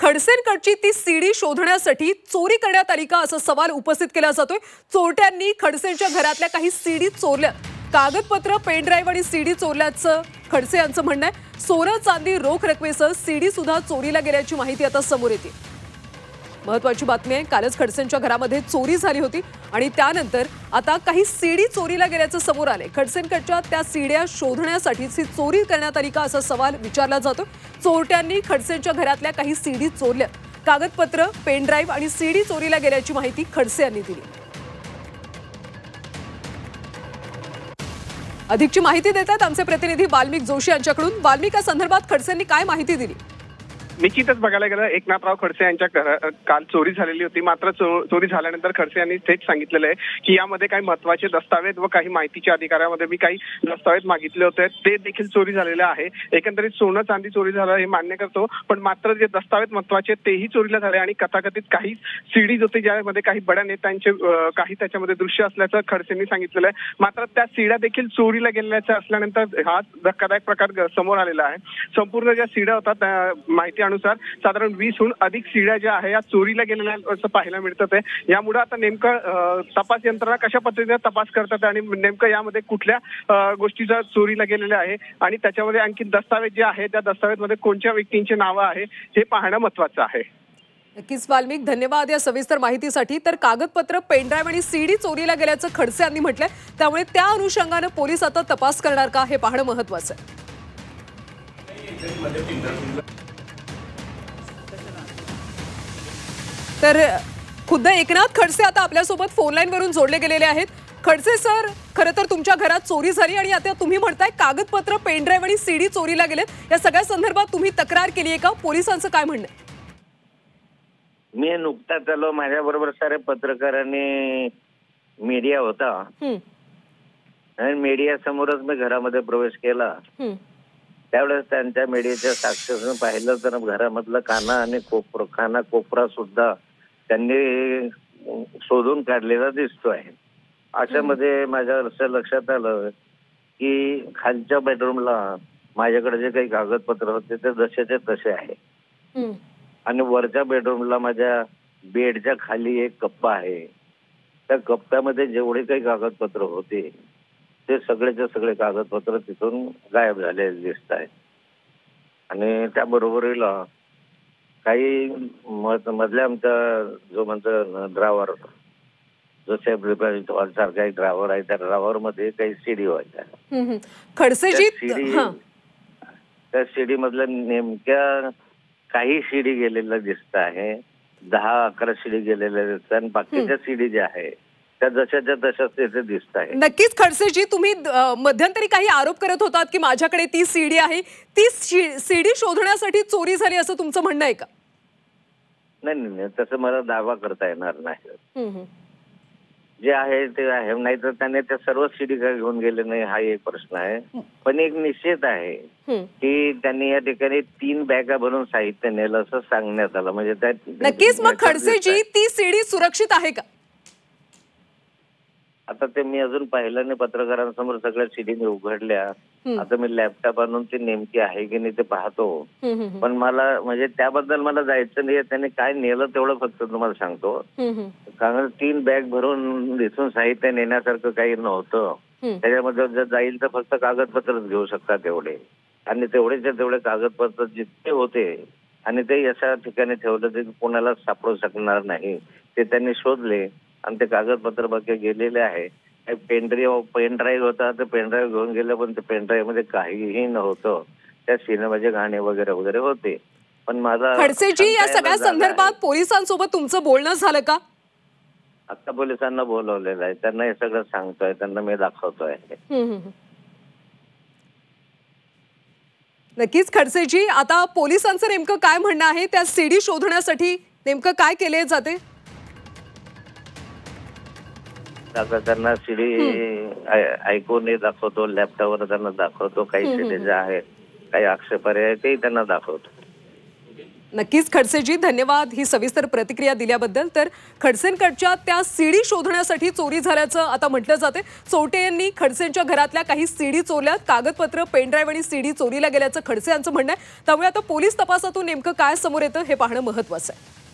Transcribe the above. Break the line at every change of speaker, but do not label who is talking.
खडसेंकडची ती सीडी शोधण्यासाठी चोरी करण्यात आली का असा सवाल उपस्थित केला जातोय। चोरट्यांनी खडसेंच्या घरातल्या काही सीडी चोरल्या, कागदपत्र, पेन ड्राईव्ह आणि सीडी चोरल्याचं खडसे यांचं म्हणणं आहे। सोनं, चांदी, रोख रकमेसह सीडी सुद्धा चोरीला गेल्याची माहिती आता समोर येते। महत्त्वाची बातमी आहे, कालच खडसेंच्या घरामध्ये चोरी झाली होती आणि त्यानंतर आता काही सीडी चोरीला गेल्याचं समोर आले। खडसेंकडच्या त्या सीड्या शोधण्यासाठीची चोरी करण्यात आली का असा सवाल विचारला जातो। चोरट्यांनी खडसेंच्या घरातल्या काही सीडी चोरल्या, कागदपत्र, पेन ड्राईव्ह आणि सीडी चोरीला गेल्याची माहिती खडसे यांनी दिली। अधिकची माहिती देतात आमचे प्रतिनिधी वाल्मिक जोशी यांच्याकडून। वाल्मिक, या संदर्भात खडसेंनी काय माहिती दिली?
निश्चितच बघायला गेलं एकनाथराव खडसे यांच्या काल चोरी झालेली होती, मात्र चोरी झाल्यानंतर खडसे यांनी थेट सांगितलेलं आहे की यामध्ये काही महत्त्वाचे दस्तावेज व काही माहितीच्या अधिकारामध्ये मी काही दस्तावेज मागितले होते, ते देखील चोरी झालेले आहे। एकंदरीत सोनं चांदी चोरी झालं हे मान्य करतो, पण मात्र जे दस्तावेज महत्त्वाचे तेही चोरीला झाले आणि कथाकथित काही सीडीज होती ज्यामध्ये काही बड्या नेत्यांचे काही त्याच्यामध्ये दृश्य असल्याचं खडसेंनी सांगितलेलं आहे। मात्र त्या सीड्या देखील चोरीला गेलेल्या असल्यानंतर हा धक्कादायक प्रकार समोर आलेला आहे। संपूर्ण ज्या सीड्या होतात त्या माहिती अनुसार साधारण 20हून अधिक सीड्या ज्या आहे या चोरीला गेलेल्या असं पाहायला मिळतं आहे। यामुळे आता नेमकं तपास यंत्रणा कशा पद्धतीने तपास करतात आणि नेमकं यामध्ये कुठल्या गोष्टीचा चोरीला गेलेल्या आहे आणि त्याच्यामध्ये आणखी दस्तावेज जे आहे त्या दस्तावेजमध्ये कोणत्या व्यक्तींची नावं आहे हे पाहणं महत्त्वाचं आहे।
नक्कीच वाल्मिक, धन्यवाद या सविस्तर माहितीसाठी। तर कागदपत्र, पेन ड्राईव्ह आणि सीडी चोरीला गेल्याचं खडसे यांनी म्हटलंय, त्यामुळे त्या अनुषंगाने पोलीस आता तपास करणार का हे पाहणं महत्त्वाचं आहे। तर खुद्द एकनाथ खडसे आता आपल्यासोबत फोन लाईन वरून जोडले गेलेले आहेत। खडसे सर, खरं तर तुमच्या घरात चोरी झाली आणि आता तुम्ही म्हणताय कागदपत्र, पेन ड्राईव्ह आणि सीडी चोरीला गेलेत, या सगळ्या संदर्भात तुम्ही तक्रार केली आहे का? पोलिसांचं काय म्हणणं आहे?
मी नुकताच आलो, माझ्याबरोबर सारे पत्रकार आणि मीडिया होता आणि मीडिया समोरच मी घरामध्ये प्रवेश केला। त्यावेळेस त्यांच्या मीडियाच्या साक्षीने पाहिलं तर घरामधलं खाना कोपरा सुद्धा त्यांनी शोधून काढलेला दिसतोय। अशामध्ये माझ्या असं लक्षात आलं की खालच्या बेडरूमला माझ्याकडे जे काही कागदपत्र होते ते जसेचे तसे आहे आणि वरच्या बेडरूमला माझ्या बेडच्या खाली एक कप्पा आहे, त्या कप्प्यामध्ये जेवढे काही कागदपत्र होते ते सगळेचे सगळे कागदपत्र तिथून गायब झालेले दिसत आहेत आणि त्याबरोबरीला काही मधल्या आमचा जो म्हणतो ड्रायव्हर, जो सारखा एक ड्रायव्हर आहे, त्या ड्रायव्हर मध्ये काही सीडी व्हायच्या।
खडसेजी,
त्या सीडी मधल्या नेमक्या काही सीडी गेलेल्या दिसत आहे, 10-11 सीडी गेलेल्या दिसत आणि बाकीच्या सीडी ज्या आहे त्या जशाच्या तशाच तिथे दिसत आहे।
नक्कीच खडसेजी, तुम्ही मध्यंतरी काही आरोप करत होतात की माझ्याकडे ती सीडी आहे, ती सीडी शोधण्यासाठी चोरी झाली असं तुमचं म्हणणं आहे का?
नाही, तसं मला दावा करता येणार नाही। जे आहे ते आहे, नाही तर त्याने त्या सर्व सीडी घेऊन गेले नाही हा एक प्रश्न आहे। पण एक निश्चित आहे की त्यांनी या ठिकाणी 3 बॅगा भरून साहित्य नेलं असं सांगण्यात आलं। म्हणजे त्या
नक्कीच, मग खडसेजी ती सीडी सुरक्षित आहे का?
आता ते मी अजून पाहिलं नाही, पत्रकारांसमोर सगळ्या सीडी उघडल्या, आता मी लॅपटॉप आणून ती नेमकी आहे की नाही ते पाहतो। पण मला म्हणजे त्याबद्दल मला जायचं नाही, त्याने काय नेलं तेवढं फक्त तुम्हाला सांगतो। कारण 3 बॅग भरून इथून साहित्य नेण्यासारखं काही नव्हतं, त्याच्यामध्ये जर जाईल तर फक्त कागदपत्रच घेऊ शकतात तेवढे आणि तेवढेच्या तेवढे कागदपत्र जितके होते आणि ते अशा ठिकाणी ठेवलं ते कोणाला सापडू शकणार नाही, ते त्यांनी शोधले आणि ते कागदपत्र बाकी गेलेले आहे। पेन ड्राईव्ह होता, ते पेन ड्राईव्ह घेऊन गेले, पण ते पेन ड्राईव्ह मध्ये काहीही नव्हतं, त्या सिनेमाचे गाणे वगैरे वगैरे होते। पण माझा
खडसेजी, या सगळ्या संदर्भात पोलिसांसोबत तुमचं बोलणं झालं का?
आता पोलिसांना बोलवलेलं आहे, त्यांना हे सगळं सांगतोय, त्यांना मी दाखवतोय।
नक्कीच खडसेजी, आता पोलिसांचं नेमकं काय म्हणणं आहे? त्या सीडी शोधण्यासाठी नेमकं काय केले जाते?
आता त्यांना सीडी ऐकून दाखवतो, लॅपटॉपवर त्यांना दाखवतो, काही सीडी ज्या आहेत काही आक्षेपार्ह आहे ते त्यांना दाखवतो।
नक्कीच खडसेजी, धन्यवाद ही सविस्तर प्रतिक्रिया दिल्याबद्दल. तर खडसेंकडच्या त्या सीडी शोधण्यासाठी चोरी झाल्याचं आता म्हटलं जाते. चोरटे यांनी खडसेंच्या घरातल्या काही सीडी चोरल्यात, कागदपत्र, पेनड्राईव्ह आणि सीडी चोरीला गेल्याचं खडसे यांचं म्हणणं आहे. त्यामुळे आता पोलीस तपासातून नेमकं काय समोर येतं हे पाहणं महत्त्वाचं आहे.